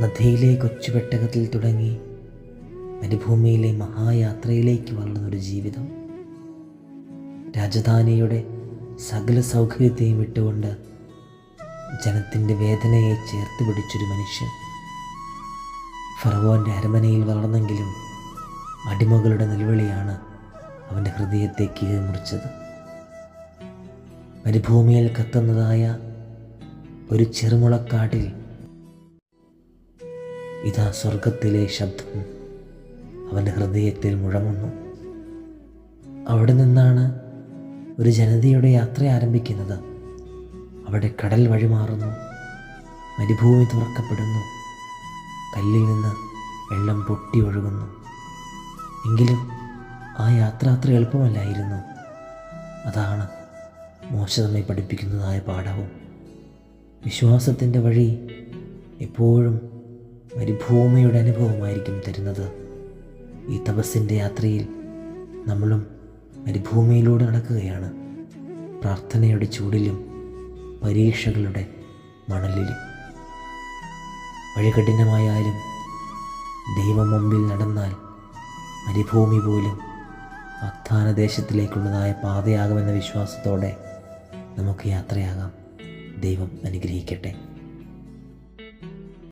നദിയിലെ കൊച്ചുപെട്ടകത്തിൽ തുടങ്ങി മരുഭൂമിയിലെ മഹായാത്രയിലേക്ക് വളർന്നൊരു ജീവിതം. രാജധാനിയുടെ സകല സൗകര്യത്തെയും വിട്ടുകൊണ്ട് ജനത്തിൻ്റെ വേദനയെ ചേർത്ത് പിടിച്ചൊരു മനുഷ്യൻ. ഫറവോൻ്റെ അരമനയിൽ വളർന്നെങ്കിലും അടിമകളുടെ നിലവിളിയാണ് അവൻ്റെ ഹൃദയത്തെ കീഴ്മുറിച്ചത്. മരുഭൂമിയിൽ കത്തുന്നതായ ഒരു ചെറുമുളക്കാട്ടിൽ ഇതാ സ്വർഗത്തിലെ ശബ്ദം അവൻ്റെ ഹൃദയത്തിൽ മുഴങ്ങുന്നു. അവിടെ നിന്നാണ് ഒരു ജനതയുടെ യാത്ര ആരംഭിക്കുന്നത്. അവിടെ കടൽ വഴിമാറുന്നു, മരുഭൂമി തുറക്കപ്പെടുന്നു, കല്ലിൽ നിന്ന് വെള്ളം പൊട്ടി ഒഴുകുന്നു. എങ്കിലും ആ യാത്ര അത്ര എളുപ്പമല്ലായിരുന്നു. അതാണ് മോശ നമ്മെ പഠിപ്പിക്കുന്നതായ പാഠവും. വിശ്വാസത്തിൻ്റെ വഴി എപ്പോഴും മരുഭൂമിയുടെ അനുഭവമായിരിക്കും തരുന്നത്. ഈ തപസ്സിൻ്റെ യാത്രയിൽ നമ്മളും മരുഭൂമിയിലൂടെ നടക്കുകയാണ്, പ്രാർത്ഥനയുടെ ചൂടിലും പരീക്ഷകളുടെ മണലിലും. വഴി കഠിനമായാലും ദൈവം മുമ്പിൽ നടന്നാൽ മരുഭൂമി പോലും വാഗ്ദാന ദേശത്തിലേക്കുള്ളതായ പാതയാകുമെന്ന വിശ്വാസത്തോടെ നമുക്ക് യാത്രയാകാം. ദൈവം അനുഗ്രഹിക്കട്ടെ.